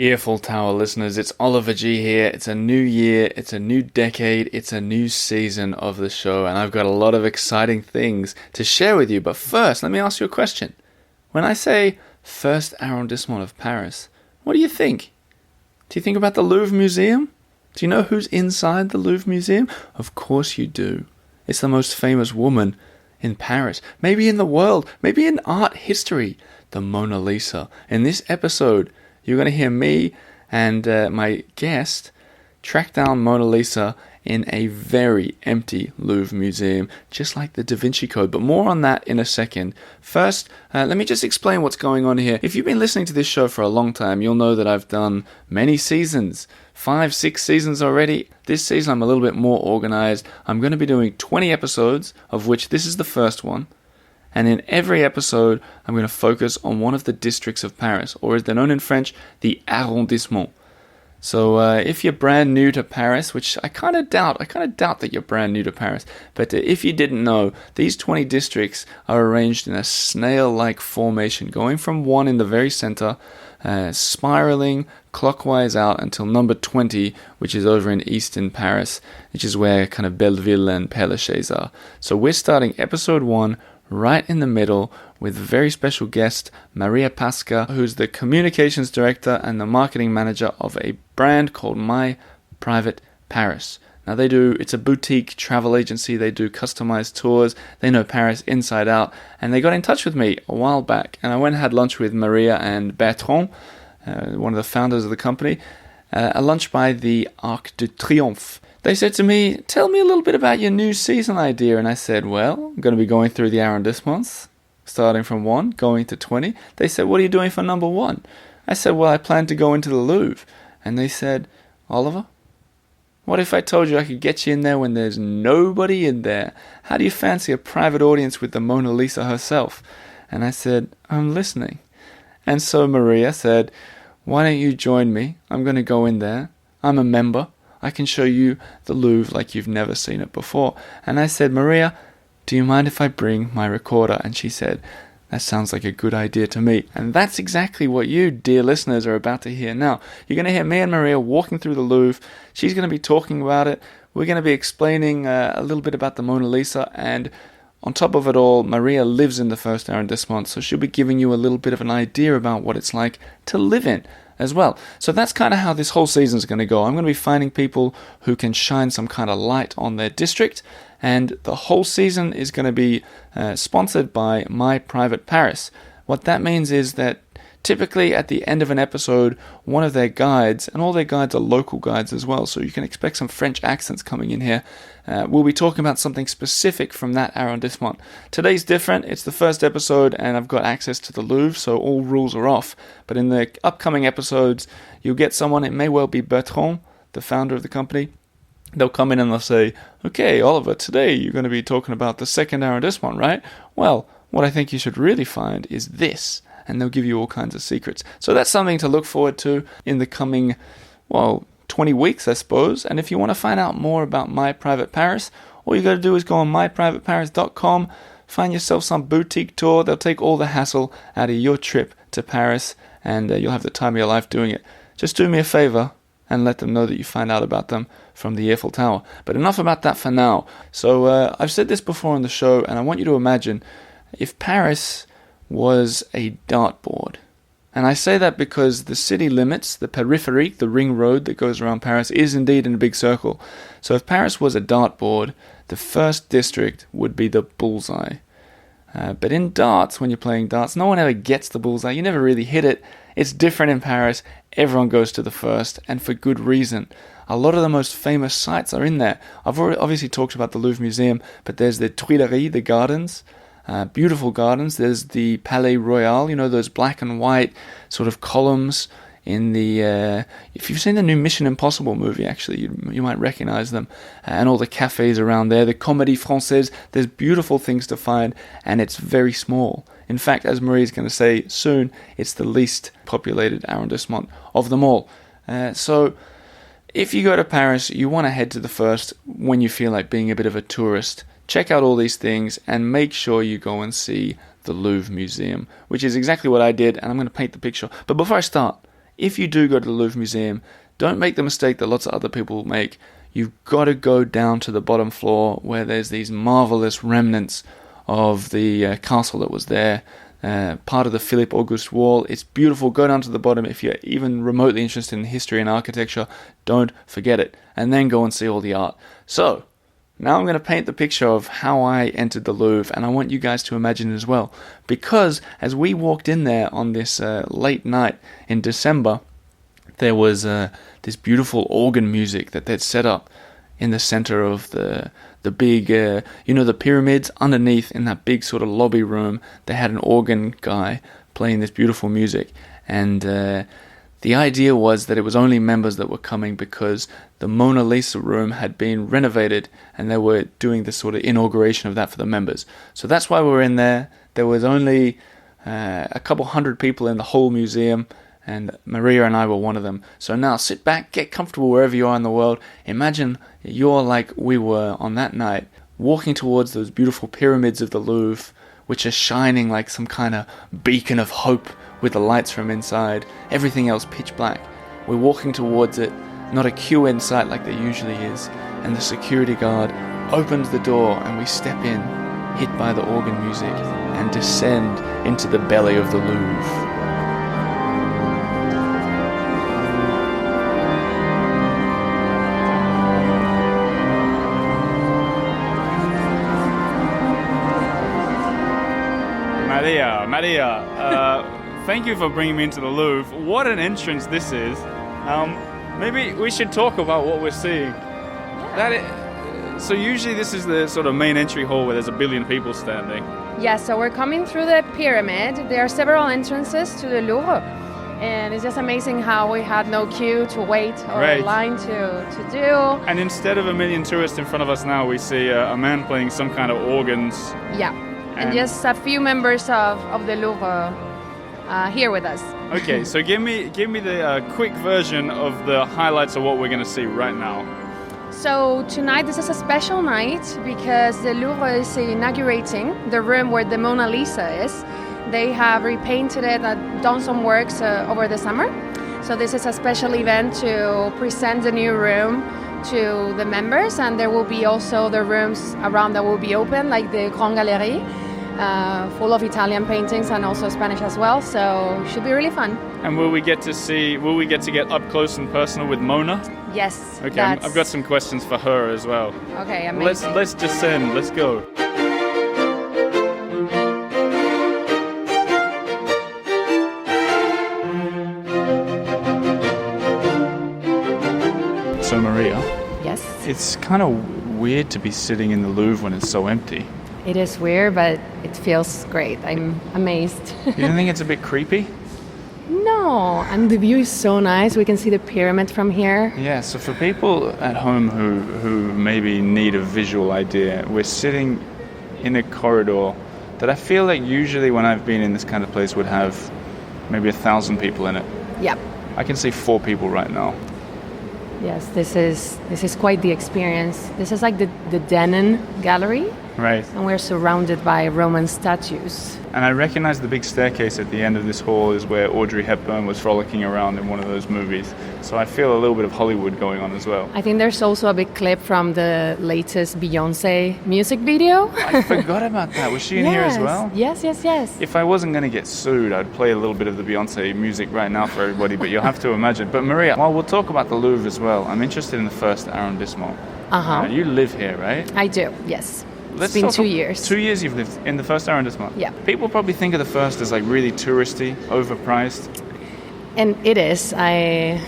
Earful Tower listeners, it's Oliver G here. It's a new year, it's a new decade, it's a new season of the show, and I've got a lot of exciting things to share with you. But first, let me ask you a question. When I say first arrondissement of Paris, what do you think? Do you think about the Louvre Museum? Do you know who's inside the Louvre Museum? Of course you do. It's the most famous woman in Paris, maybe in the world, maybe in art history, the Mona Lisa. In this episode, you're going to hear me and my guest track down Mona Lisa in a very empty Louvre museum, just like the Da Vinci Code, but more on that in a second. First, let me just explain what's going on here. If you've been listening to this show for a long time, you'll know that I've done many seasons, 5, 6 seasons already. This season I'm a little bit more organized. I'm going to be doing 20 episodes, of which this is the first one. And in every episode, I'm going to focus on one of the districts of Paris, or as they're known in French, the arrondissements. So if you're brand new to Paris, which I kind of doubt that you're brand new to Paris, but if you didn't know, these 20 districts are arranged in a snail-like formation, going from one in the very center, spiraling clockwise out until number 20, which is over in eastern Paris, which is where kind of Belleville and Père Lachaise are. So we're starting episode 1 right in the middle with a very special guest, Maria Pasca, who's the communications director and the marketing manager of a brand called My Private Paris. Now it's a boutique travel agency, they do customized tours, they know Paris inside out, and they got in touch with me a while back, and I went and had lunch with Maria and Bertrand, one of the founders of the company, a lunch by the Arc de Triomphe. They said to me, tell me a little bit about your new season idea. And I said, well, I'm going to be going through the arrondissements, starting from 1, going to 20. They said, what are you doing for number 1? I said, well, I plan to go into the Louvre. And they said, Oliver, what if I told you I could get you in there when there's nobody in there? How do you fancy a private audience with the Mona Lisa herself? And I said, I'm listening. And so Maria said, why don't you join me? I'm going to go in there. I'm a member. I can show you the Louvre like you've never seen it before. And I said, Maria, do you mind if I bring my recorder? And she said, that sounds like a good idea to me. And that's exactly what you, dear listeners, are about to hear now. You're going to hear me and Maria walking through the Louvre. She's going to be talking about it. We're going to be explaining a little bit about the Mona Lisa. And on top of it all, Maria lives in the first arrondissement, so she'll be giving you a little bit of an idea about what it's like to live in as well. So that's kind of how this whole season is going to go. I'm going to be finding people who can shine some kind of light on their district, and the whole season is going to be sponsored by My Private Paris. What that means is that typically at the end of an episode, one of their guides, and all their guides are local guides as well, so you can expect some French accents coming in here, we'll be talking about something specific from that arrondissement. Today's different. It's the first episode, and I've got access to the Louvre, so all rules are off. But in the upcoming episodes, you'll get someone, it may well be Bertrand, the founder of the company. They'll come in and they'll say, okay, Oliver, today you're going to be talking about the second arrondissement, right? Well, what I think you should really find is this. And they'll give you all kinds of secrets. So that's something to look forward to in the coming, 20 weeks, I suppose. And if you want to find out more about My Private Paris, all you got to do is go on myprivateparis.com, find yourself some boutique tour. They'll take all the hassle out of your trip to Paris, and you'll have the time of your life doing it. Just do me a favor and let them know that you find out about them from the Earful Tower. But enough about that for now. So I've said this before on the show, and I want you to imagine if Paris was a dartboard. And I say that because the city limits, the périphérique, the ring road that goes around Paris, is indeed in a big circle. So if Paris was a dartboard, the first district would be the bullseye. But in darts, when you're playing darts, no one ever gets the bullseye. You never really hit it. It's different in Paris. Everyone goes to the first, and for good reason. A lot of the most famous sites are in there. I've obviously talked about the Louvre Museum, but there's the Tuileries, the gardens. Beautiful gardens. There's the Palais Royal, those black and white sort of columns in the... if you've seen the new Mission Impossible movie, actually, you might recognize them. And all the cafes around there, the Comédie Française. There's beautiful things to find, and it's very small. In fact, as Marie's going to say soon, it's the least populated arrondissement of them all. So if you go to Paris, you want to head to the first when you feel like being a bit of a tourist. Check out all these things and make sure you go and see the Louvre Museum, which is exactly what I did, and I'm going to paint the picture. But before I start, if you do go to the Louvre Museum, don't make the mistake that lots of other people make. You've got to go down to the bottom floor where there's these marvelous remnants of the castle that was there, part of the Philippe Auguste wall. It's beautiful. Go down to the bottom. If you're even remotely interested in history and architecture, don't forget it. And then go and see all the art. So, now I'm going to paint the picture of how I entered the Louvre, and I want you guys to imagine it as well. Because as we walked in there on this late night in December, there was this beautiful organ music that they'd set up in the center of the big, the pyramids underneath in that big sort of lobby room. They had an organ guy playing this beautiful music. And the idea was that it was only members that were coming because the Mona Lisa room had been renovated and they were doing this sort of inauguration of that for the members. So that's why we were in there. There was only a couple hundred people in the whole museum, and Maria and I were one of them. So now sit back, get comfortable wherever you are in the world. Imagine you're like we were on that night, walking towards those beautiful pyramids of the Louvre, which are shining like some kind of beacon of hope with the lights from inside, everything else pitch black. We're walking towards it, not a queue in sight like there usually is, and the security guard opens the door and we step in, hit by the organ music, and descend into the belly of the Louvre. Maria, thank you for bringing me into the Louvre. What an entrance this is. Maybe we should talk about what we're seeing. So usually this is the sort of main entry hall where there's a billion people standing. Yeah, so we're coming through the pyramid. There are several entrances to the Louvre. And it's just amazing how we had no queue to wait or a line to do. And instead of a million tourists in front of us now, we see a man playing some kind of organs. Yeah. And just a few members of the Louvre here with us. Okay, so give me the quick version of the highlights of what we're going to see right now. So tonight, this is a special night because the Louvre is inaugurating the room where the Mona Lisa is. They have repainted it and done some works over the summer. So this is a special event to present the new room to the members, and there will be also the rooms around that will be open, like the Grand Galerie. Full of Italian paintings and also Spanish as well, so should be really fun. And will we get to get up close and personal with Mona? Yes. Okay, I've got some questions for her as well. Okay, amazing. Let's descend, let's go. So Maria. Yes? It's kind of weird to be sitting in the Louvre when it's so empty. It is weird, but it feels great. I'm amazed. You don't think it's a bit creepy? No, and the view is so nice. We can see the pyramid from here. Yeah, so for people at home who maybe need a visual idea, we're sitting in a corridor that I feel like usually when I've been in this kind of place would have maybe 1,000 people in it. Yep. I can see 4 people right now. Yes, this is quite the experience. This is like the Denon Gallery. Right. And we're surrounded by Roman statues. And I recognize the big staircase at the end of this hall is where Audrey Hepburn was frolicking around in one of those movies. So I feel a little bit of Hollywood going on as well. I think there's also a big clip from the latest Beyoncé music video. I forgot about that. Was she in here as well? Yes. If I wasn't going to get sued, I'd play a little bit of the Beyoncé music right now for everybody, but you'll have to imagine. But Maria, while we'll talk about the Louvre as well, I'm interested in the first arrondissement. You live here, right? I do, yes. It's been 2 years. 2 years you've lived in the first arrondissement? Yeah. People probably think of the first as like really touristy, overpriced. And it is. I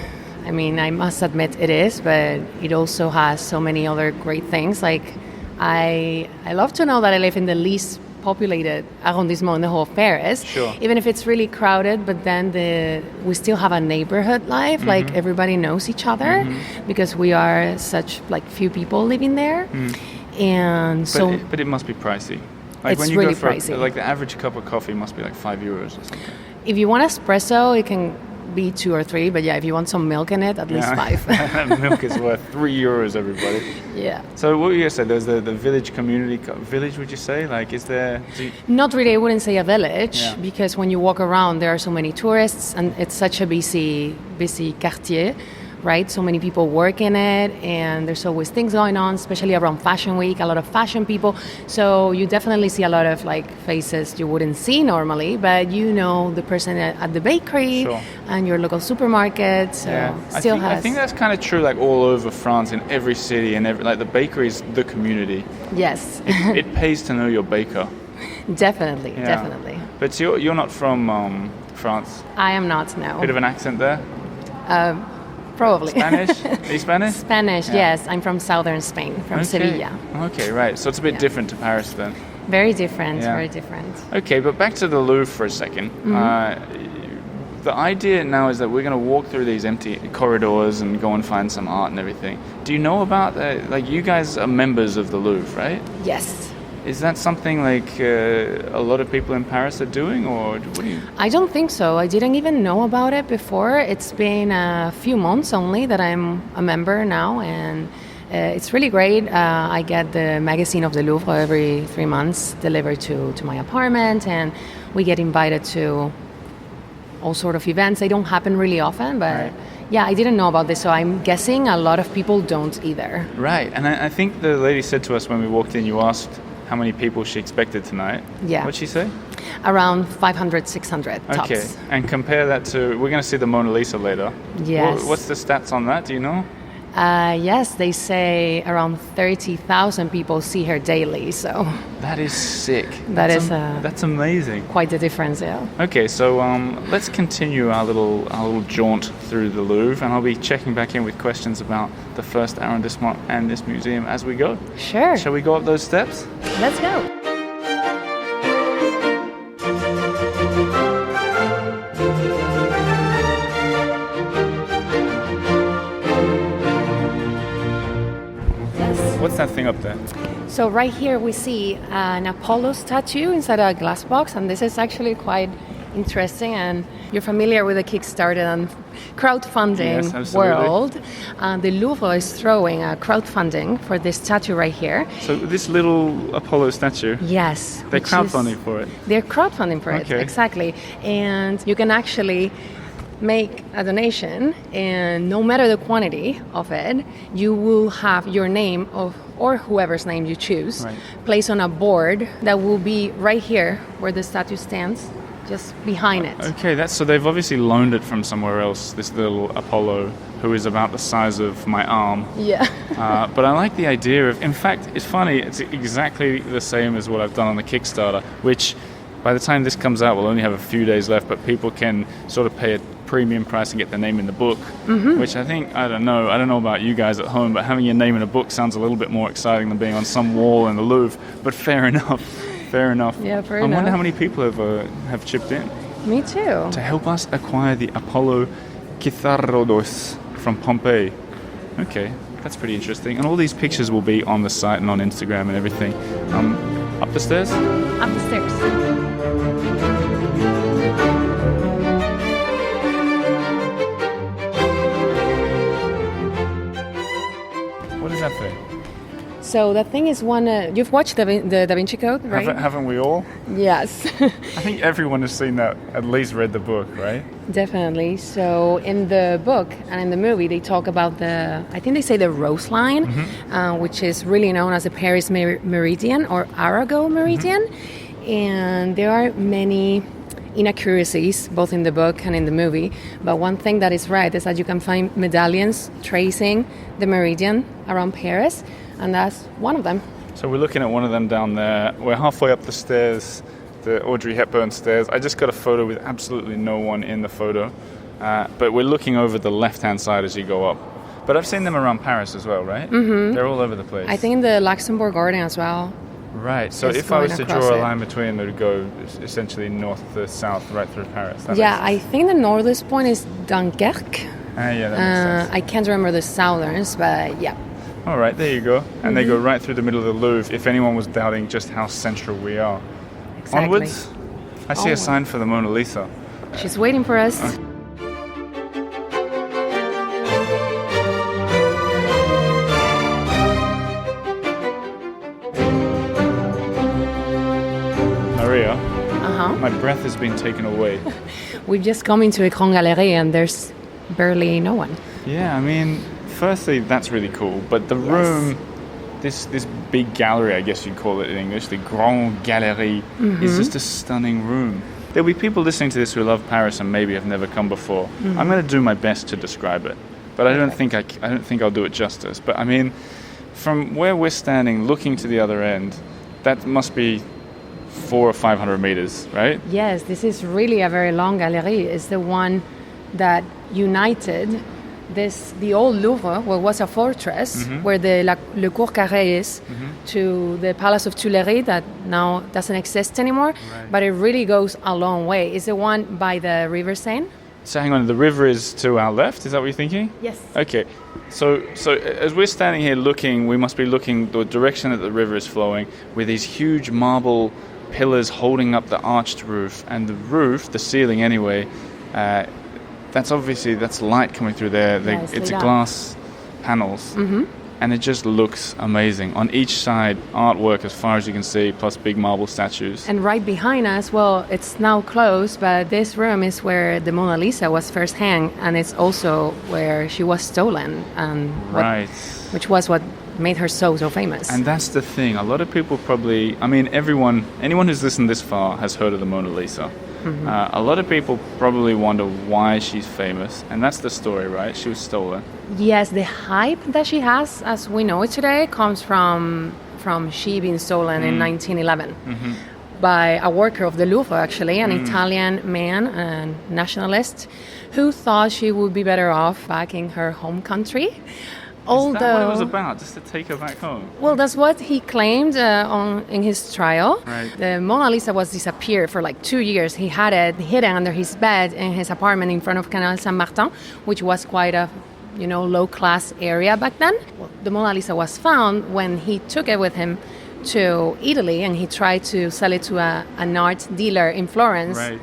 mean, I must admit it is, but it also has so many other great things. Like, I love to know that I live in the least populated arrondissement in the whole of Paris. Sure. Even if it's really crowded, but then we still have a neighborhood life. Mm-hmm. Like, everybody knows each other because we are such like few people living there. But it must be pricey. Like it's when you really go for pricey. Like the average cup of coffee must be like €5 or something. If you want espresso, it can be 2 or 3, but yeah, if you want some milk in it, at least 5. That milk is worth €3, everybody. Yeah. So what were you going to say? There's the village community. Village, would you say? Like, is there... Not really, I wouldn't say a village, Yeah. because when you walk around, there are so many tourists, and it's such a busy quartier, right? So many people work in it, and there's always things going on, especially around Fashion Week, a lot of fashion people. So you definitely see a lot of like faces you wouldn't see normally, but you know the person at the bakery Sure. and your local supermarket. So I think that's kind of true, like all over France, in every city, and like the bakery is the community. Yes, It pays to know your baker. definitely, Yeah. definitely. But you're not from France. I am not, no. Bit of an accent there. Probably. Spanish? Are you Spanish? Spanish, Yeah. yes. I'm from southern Spain, from Sevilla. Okay, right. So it's a bit Yeah. different to Paris then. Very different, Yeah. very different. Okay, but back to the Louvre for a second. The idea now is that we're going to walk through these empty corridors and go and find some art and everything. Do you know about that? Like, you guys are members of the Louvre, right? Yes. Is that something like a lot of people in Paris are doing, or what do you... I don't think so. I didn't even know about it before. It's been a few months only that I'm a member now, and it's really great. I get the magazine of the Louvre every 3 months delivered to my apartment, and we get invited to all sort of events. They don't happen really often, but Right. yeah, I didn't know about this, so I'm guessing a lot of people don't either. Right, and I think the lady said to us when we walked in, you asked how many people she expected tonight. Yeah. What'd she say? Around 500, 600 tops. Okay, and compare that to, we're going to see the Mona Lisa later. Yes. What's the stats on that, do you know? Yes, they say around 30,000 people see her daily, so That is sick. That's amazing. quite the difference, yeah. Okay, so let's continue our little jaunt through the Louvre, and I'll be checking back in with questions about the first arrondissement and this museum as we go. Sure. Shall we go up those steps? Let's go. What's that thing up there? So right here we see an Apollo statue inside a glass box, and this is actually quite interesting. And you're familiar with the Kickstarter and crowdfunding Yes, absolutely. world. The Louvre is throwing a crowdfunding for this statue right here. So this little Apollo statue, Yes. they're which is- crowdfunding for it. They're crowdfunding for it, Okay. exactly. And you can actually make a donation, and no matter the quantity of it, you will have your name or whoever's name you choose Right. placed on a board that will be right here where the statue stands, just behind it. Okay, so they've obviously loaned it from somewhere else, this little Apollo, who is about the size of my arm. Yeah. But I like the idea of, in fact, it's funny, it's exactly the same as what I've done on the Kickstarter, which by the time this comes out, we'll only have a few days left, but people can sort of pay a premium price and get their name in the book, which I think, I don't know about you guys at home, but having your name in a book sounds a little bit more exciting than being on some wall in the Louvre, but fair enough. Yeah, fair I wonder enough. how many people have chipped in Me too. to help us acquire the Apollo Kitharodos from Pompeii. Okay, that's pretty interesting. And all these pictures will be on the site and on Instagram and everything. Up the stairs? Up the stairs. What is that thing? So the thing is, you've watched the Da Vinci Code, right? Haven't we all? Yes. I think everyone has seen that, at least read the book, right? Definitely. So in the book and in the movie, they talk about I think they say the Rose Line, which is really known as the Paris Meridian or Arago Meridian. And there are many inaccuracies, both in the book and in the movie. But one thing that is right is that you can find medallions tracing the meridian around Paris, and that's one of them. So we're looking at one of them down there. We're halfway up the stairs, the Audrey Hepburn stairs. I just got a photo with absolutely no one in the photo. But we're looking over the left-hand side as you go up. But I've seen them around Paris as well, right? Mm-hmm. They're all over the place. I think in the Luxembourg Garden as well. Right, so Just if I was to going draw a across line between, it would go essentially north to south, right through Paris. That Yeah, makes I think the northest point is Dunkerque. yeah, that makes sense. I can't remember the southerns, but yeah. All right, there you go. And they go right through the middle of the Louvre, if anyone was doubting just how central we are. Exactly. Onwards, I see a Onward. sign for the Mona Lisa. She's waiting for us. My breath has been taken away. We've just come into a Grand Galerie and there's barely no one. Yeah, I mean, firstly, that's really cool. But the room, this big gallery, I guess you'd call it in English, the Grand Galerie, is just a stunning room. There'll be people listening to this who love Paris and maybe have never come before. I'm going to do my best to describe it, but I don't think I'll do it justice. But I mean, from where we're standing, looking to the other end, that must be 400 or 500 meters, right? Yes, this is really a very long gallery. It's the one that united the old Louvre, where was a fortress, where Le Cour Carré is, to the Palace of Tuileries that now doesn't exist anymore. Right. But it really goes a long way. It's the one by the River Seine. So hang on, the river is to our left, is that what you're thinking? Yes. Okay, so as we're standing here looking, we must be looking the direction that the river is flowing, with these huge marble pillars holding up the arched roof, and the roof, the ceiling anyway, that's light coming through there. It's glass panels, and it just looks amazing. On each side, artwork as far as you can see, plus big marble statues. And right behind us, well, it's now closed, but this room is where the Mona Lisa was first hanged, and it's also where she was stolen, and which was what made her so famous. And that's the thing. A lot of people probably, I mean, anyone who's listened this far has heard of the Mona Lisa. A lot of people probably wonder why she's famous, and that's the story, right? She was stolen. Yes, the hype that she has, as we know it today, comes from she being stolen in 1911 by a worker of the Louvre, actually, an Italian man, a nationalist, who thought she would be better off back in her home country. Is that what it was about, just to take her back home? Well, that's what he claimed in his trial. Right. The Mona Lisa was disappeared for like 2 years. He had it hidden under his bed in his apartment in front of Canal Saint-Martin, which was quite a low-class area back then. Well, the Mona Lisa was found when he took it with him to Italy, and he tried to sell it to an art dealer in Florence. Right.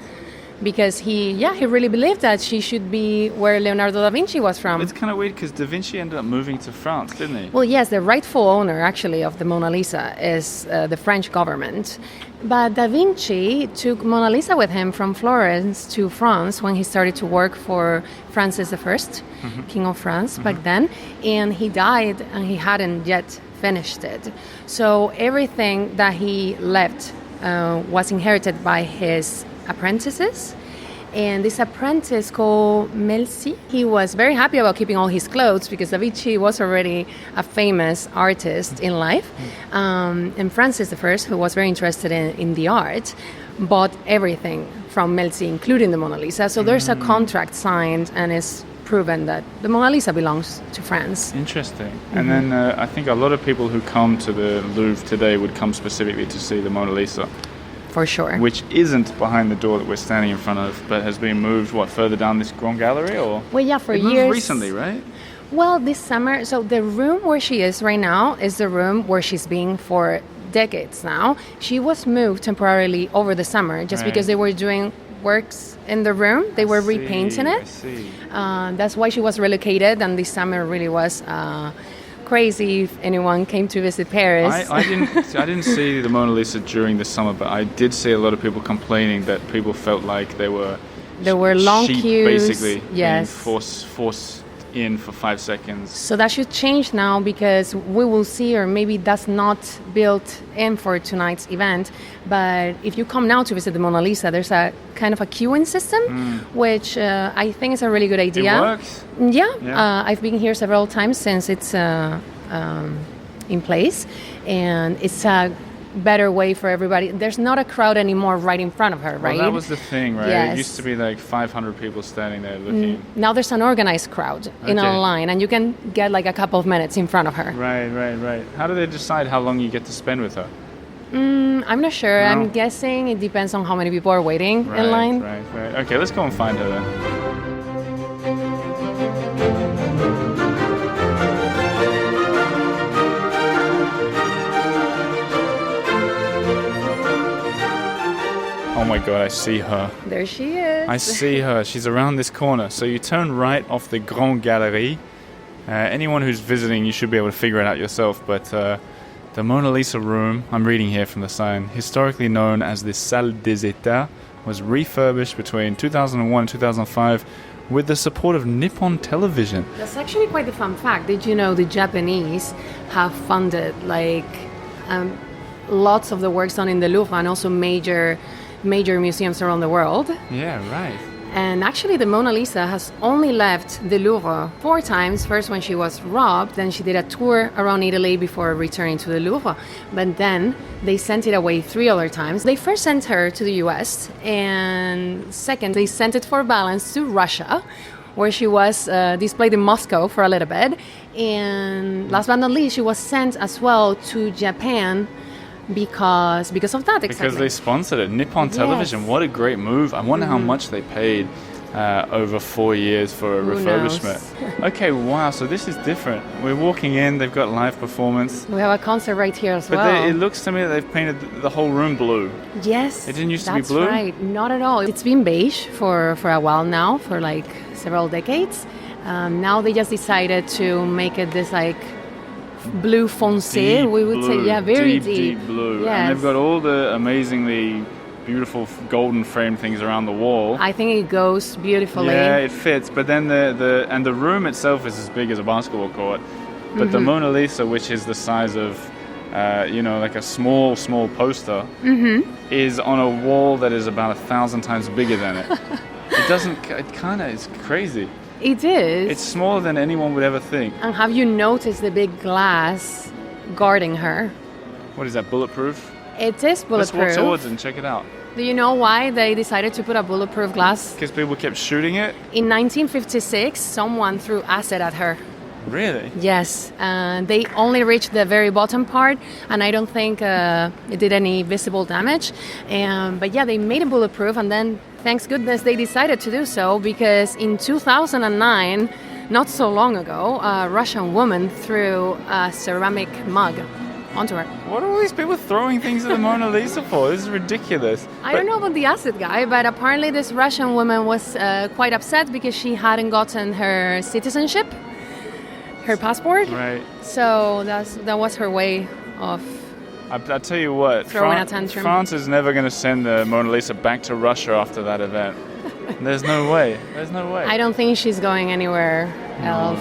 Because he really believed that she should be where Leonardo da Vinci was from. It's kind of weird because Da Vinci ended up moving to France, didn't he? Well, yes, the rightful owner, actually, of the Mona Lisa is the French government. But Da Vinci took Mona Lisa with him from Florence to France when he started to work for Francis I, King of France back then. And he died, and he hadn't yet finished it. So everything that he left was inherited by his apprentices, and this apprentice called Melzi, he was very happy about keeping all his clothes because Da Vinci was already a famous artist in life, and Francis I, who was very interested in the art, bought everything from Melzi, including the Mona Lisa. So there's a contract signed, and it's proven that the Mona Lisa belongs to France. Interesting. And then I think a lot of people who come to the Louvre today would come specifically to see the Mona Lisa. For sure. Which isn't behind the door that we're standing in front of, but has been moved, further down this Grand Gallery? Or? Well, yeah, for it years. Moved recently, right? Well, this summer, so the room where she is right now is the room where she's been for decades now. She was moved temporarily over the summer just because they were doing works in the room. They were repainting it. I see. That's why she was relocated, and this summer really was crazy if anyone came to visit Paris. I didn't see the Mona Lisa during the summer, but I did see a lot of people complaining that people felt like there were long sheep queues, basically being yes, forced in for 5 seconds. So that should change now, because we will see, or maybe that's not built in for tonight's event, but if you come now to visit the Mona Lisa, there's a kind of a queuing system, which I think is a really good idea. It works? Yeah. I've been here several times since it's in place, and it's a better way for everybody. There's not a crowd anymore right in front of her, right? Well, that was the thing, right? Yes. It used to be like 500 people standing there looking. Now there's an organized crowd in a line, and you can get like a couple of minutes in front of her. Right. How do they decide how long you get to spend with her? I'm not sure. No? I'm guessing it depends on how many people are waiting in line. Right. Okay, let's go and find her then. Oh my god, I see her. There she is. I see her. She's around this corner. So you turn right off the Grand Galerie. Anyone who's visiting, you should be able to figure it out yourself. But the Mona Lisa room, I'm reading here from the sign, historically known as the Salle des États, was refurbished between 2001 and 2005 with the support of Nippon Television. That's actually quite a fun fact. Did you know the Japanese have funded lots of the works done in the Louvre and also major museums around the world? Yeah, right. And actually, the Mona Lisa has only left the Louvre 4 times. First, when she was robbed, then she did a tour around Italy before returning to the Louvre. But then they sent it away 3 other times. They first sent her to the US, and second, they sent it for balance to Russia, where she was displayed in Moscow for a little bit. And last but not least, she was sent as well to Japan because of that, exactly. Because they sponsored it. Nippon Television, what a great move. I wonder how much they paid over 4 years for a refurbishment. Okay, wow, so this is different. We're walking in, they've got live performance. We have a concert right here as well. But it looks to me that they've painted the whole room blue. Yes. It didn't used to be blue? That's right, not at all. It's been beige for a while now, for like several decades. Now they just decided to make it this like blue foncé, we would say. Yeah, very deep blue. Yes. And they've got all the amazingly beautiful golden framed things around the wall. I think it goes beautifully. Yeah, it fits. But then the room itself is as big as a basketball court. But the Mona Lisa, which is the size of like a small poster, is on a wall that is about 1,000 times bigger than it. It's crazy. It is. It's smaller than anyone would ever think. And have you noticed the big glass guarding her? What is that, bulletproof? It is bulletproof. Let's walk towards it and check it out. Do you know why they decided to put a bulletproof glass? Because people kept shooting it? In 1956, someone threw acid at her. Really? Yes. They only reached the very bottom part, and I don't think it did any visible damage. But yeah, they made it bulletproof, and then, thanks goodness, they decided to do so, because in 2009, not so long ago, a Russian woman threw a ceramic mug onto her. What are all these people throwing things at the Mona Lisa for? This is ridiculous. I don't know about the acid guy, but apparently this Russian woman was quite upset because she hadn't gotten her citizenship, her passport. Right. So that was her way of I'll tell you what, throwing a tantrum. France is never going to send the Mona Lisa back to Russia after that event. There's no way. I don't think she's going anywhere else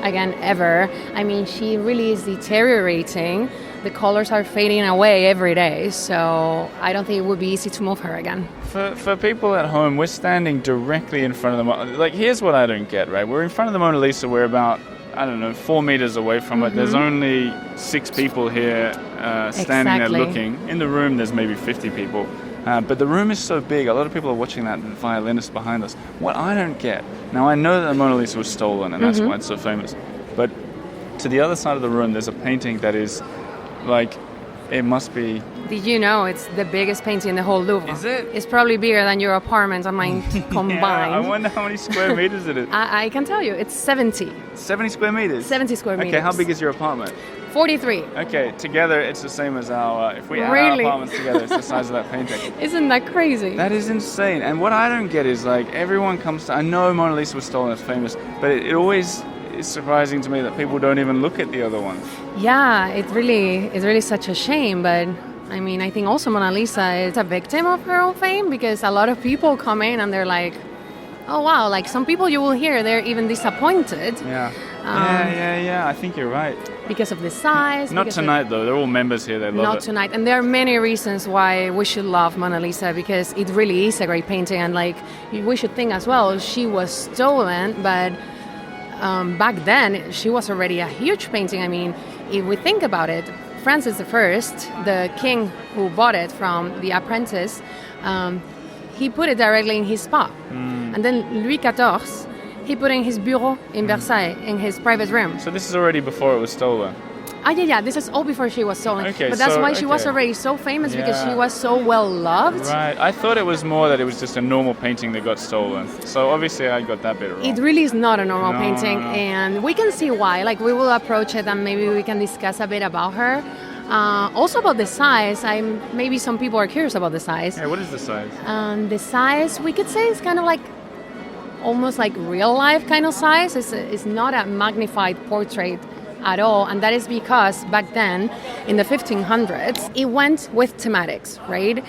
again, ever. I mean, she really is deteriorating. The colors are fading away every day, so I don't think it would be easy to move her again. For people at home, we're standing directly in front of the Like, here's what I don't get, right? We're in front of the Mona Lisa. We're about, 4 meters away from it. There's only 6 people here standing there looking. In the room, there's maybe 50 people. But the room is so big, a lot of people are watching that violinist behind us. What I don't get, now I know that the Mona Lisa was stolen and that's why it's so famous, but to the other side of the room there's a painting that is like, it must be... Did you know it's the biggest painting in the whole Louvre? Is it? It's probably bigger than your apartment and mine combined. Yeah, I wonder how many square meters it is. I can tell you, it's 70. 70 square meters? 70 square meters. Okay, how big is your apartment? 43. Okay, together it's the same as our... if we add our apartments together, it's the size of that painting. Isn't that crazy? That is insane. And what I don't get is, like, everyone comes to... I know Mona Lisa was stolen, it's famous, but it always is surprising to me that people don't even look at the other ones. Yeah, it's really such a shame, but... I mean, I think also Mona Lisa is a victim of her own fame, because a lot of people come in and they're like, oh wow, like some people you will hear, they're even disappointed. Yeah. I think you're right. Because of the size. Not tonight though, they're all members here, they love it. Not tonight. And there are many reasons why we should love Mona Lisa, because it really is a great painting, and like we should think as well, she was stolen, but back then she was already a huge painting. I mean, if we think about it, Francis I, the king who bought it from the apprentice, he put it directly in his spa. And then Louis XIV, he put it in his bureau in Versailles, in his private room. So this is already before it was stolen? Yeah, this is all before she was stolen. Okay, but that's why she was already so famous, because she was so well loved. Right, I thought it was more that it was just a normal painting that got stolen. So obviously I got that bit wrong. It really is not a normal painting, and we can see why. Like, we will approach it and maybe we can discuss a bit about her. Also about the size, maybe some people are curious about the size. Yeah, what is the size? The size, we could say, is kind of like almost like real life kind of size. It's not a magnified portrait at all. And that is because back then, in the 1500s, it went with thematics, right?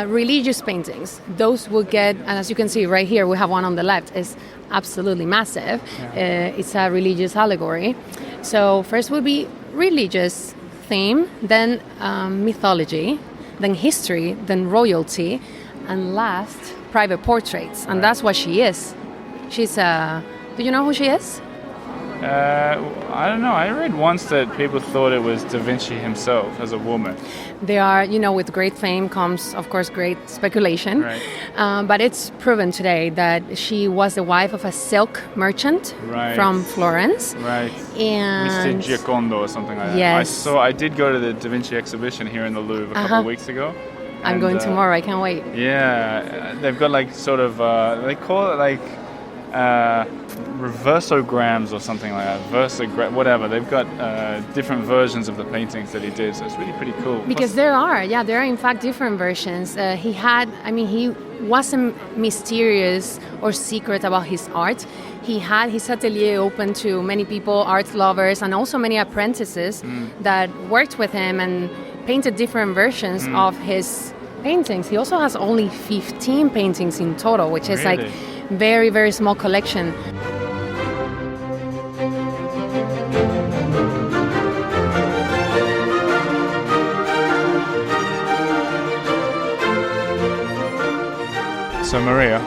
Religious paintings. Those will get, and as you can see right here, we have one on the left, is absolutely massive. It's a religious allegory. So first will be religious theme, then mythology, then history, then royalty, and last, private portraits. And that's what she is. She's do you know who she is? I don't know. I read once that people thought it was Da Vinci himself as a woman. They are, with great fame comes, of course, great speculation. Right. But it's proven today that she was the wife of a silk merchant from Florence. Right. And Mr. Giocondo or something like that. Yes. I did go to the Da Vinci exhibition here in the Louvre a couple of weeks ago. I'm going tomorrow. I can't wait. Yeah. They've got like sort of, they call it like reversograms or something like that. Whatever. They've got different versions of the paintings that he did, so it's really pretty cool. Because there are in fact different versions. He wasn't mysterious or secret about his art. He had his atelier open to many people, art lovers, and also many apprentices that worked with him and painted different versions of his paintings. He also has only 15 paintings in total, which is like very, very small collection. So Maria,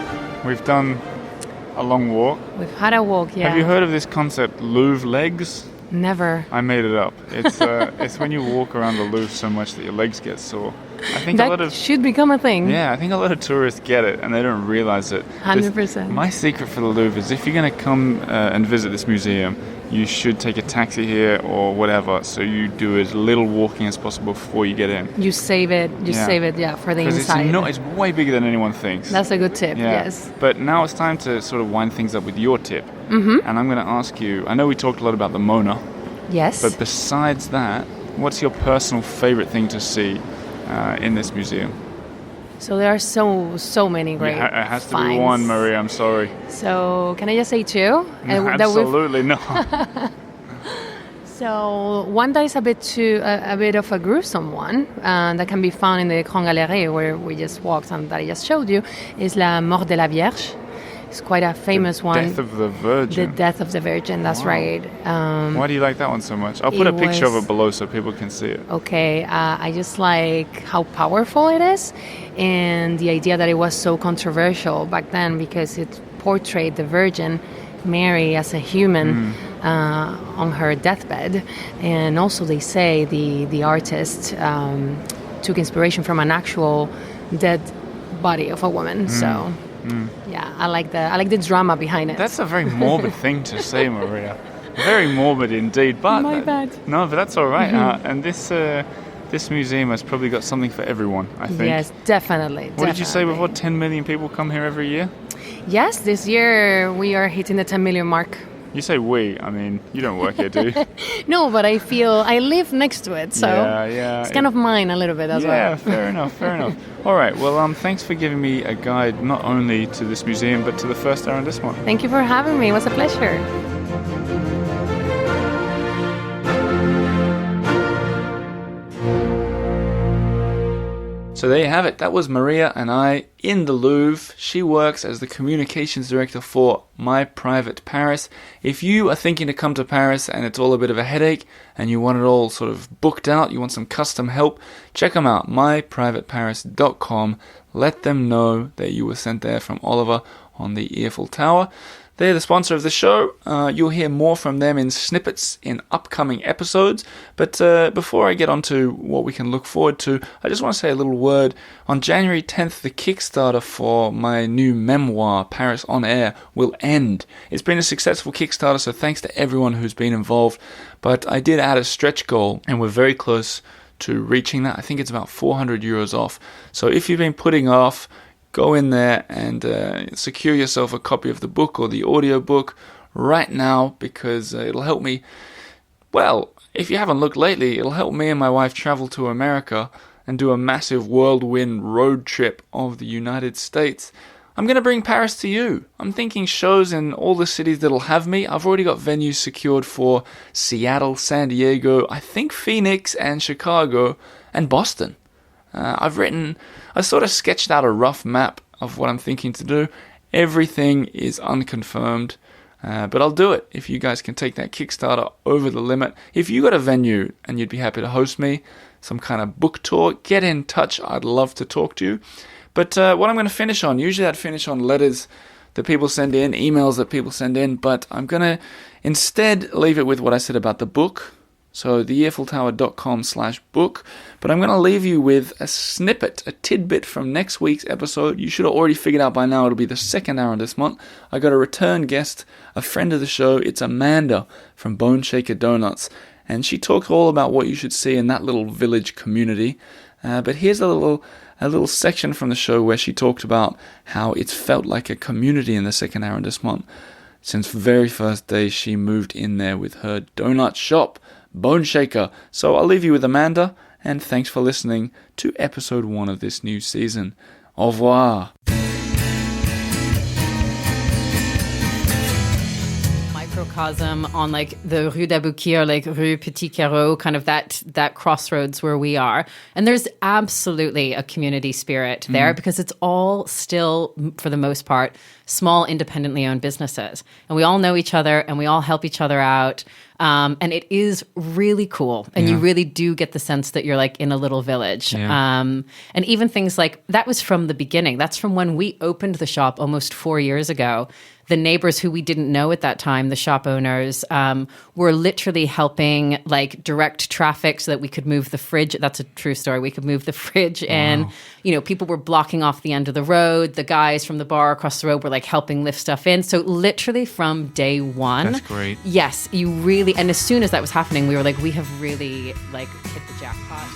we've done a long walk. We've had a walk, yeah. Have you heard of this concept, Louvre legs? Never. I made it up. It's when you walk around the Louvre so much that your legs get sore. I think that should become a thing. Yeah, I think a lot of tourists get it and they don't realize it. 100%. My secret for the Louvre is if you're going to come and visit this museum, you should take a taxi here or whatever, so you do as little walking as possible before you get in. You save it, for the inside. It's way bigger than anyone thinks. That's a good tip, yeah. Yes. But now it's time to sort of wind things up with your tip. Mm-hmm. And I'm going to ask you, I know we talked a lot about the Mona. Yes. But besides that, what's your personal favorite thing to see in this museum? So there are so many great It has to finds. be one, Maria, I'm sorry. So can I just say two? Absolutely not. So one that is a bit of a gruesome one that can be found in the Grand Galerie where we just walked and that I just showed you is La Mort de la Vierge. It's quite a famous one. The Death of the Virgin. The Death of the Virgin, that's right. Why do you like that one so much? I'll put a picture of it below so people can see it. Okay, I just like how powerful it is and the idea that it was so controversial back then because it portrayed the Virgin Mary as a human on her deathbed. And also they say the artist took inspiration from an actual dead body of a woman. So... yeah, I like the drama behind it. That's a very morbid thing to say, Maria. Very morbid indeed. But my bad. No, but that's all right. And this museum has probably got something for everyone, I think. Yes, definitely. What did you say before? 10 million people come here every year? Yes, this year we are hitting the 10 million mark. You say we. I mean, you don't work here, do you? No, but I live next to it, so it's kind of mine a little bit as well. Yeah, fair enough. All right, well, thanks for giving me a guide not only to this museum, but to the first arrondissement. Thank you for having me. It was a pleasure. So there you have it. That was Maria and I in the Louvre. She works as the communications director for My Private Paris. If you are thinking to come to Paris and it's all a bit of a headache and you want it all sort of booked out, you want some custom help, check them out, myprivateparis.com. Let them know that you were sent there from Oliver on the Earful Tower. They're the sponsor of the show. You'll hear more from them in snippets in upcoming episodes. But before I get on to what we can look forward to, I just want to say a little word. On January 10th, the Kickstarter for my new memoir, Paris on Air, will end. It's been a successful Kickstarter, so thanks to everyone who's been involved. But I did add a stretch goal, and we're very close to reaching that. I think it's about €400 off. So if you've been putting off, go in there and secure yourself a copy of the book or the audiobook right now because it'll help me. Well, if you haven't looked lately, it'll help me and my wife travel to America and do a massive whirlwind road trip of the United States. I'm going to bring Paris to you. I'm thinking shows in all the cities that'll have me. I've already got venues secured for Seattle, San Diego, I think Phoenix and Chicago and Boston. I sort of sketched out a rough map of what I'm thinking to do. Everything is unconfirmed, but I'll do it if you guys can take that Kickstarter over the limit. If you got a venue and you'd be happy to host me, some kind of book tour, get in touch. I'd love to talk to you. But what I'm going to finish on, usually I'd finish on letters that people send in, emails that people send in, but I'm going to instead leave it with what I said about the book. So theearfultower.com/book. But I'm going to leave you with a snippet, a tidbit from next week's episode. You should have already figured out by now it'll be the second arrondissement. I got a return guest, a friend of the show. It's Amanda from Bone Shaker Donuts. And she talked all about what you should see in that little village community. But here's a little section from the show where she talked about how it's felt like a community in the second arrondissement since the very first day she moved in there with her donut shop, Bone Shaker. So I'll leave you with Amanda, and thanks for listening to episode 1 of this new season. Au revoir. Microcosm on like the Rue d'Aboukir, like Rue Petit Carreau, kind of that crossroads where we are. And there's absolutely a community spirit there because it's all still, for the most part, small independently owned businesses. And we all know each other and we all help each other out. And it is really cool. And you really do get the sense that you're like in a little village. Yeah. And even things like, that was from the beginning. That's from when we opened the shop almost 4 years ago. The neighbors who we didn't know at that time, the shop owners, were literally helping like direct traffic so that we could move the fridge. That's a true story. We could move the fridge in. You know, people were blocking off the end of the road. The guys from the bar across the road were like helping lift stuff in. So literally from day one. That's great. Yes, you really, and as soon as that was happening, we were like, we have really like hit the jackpot.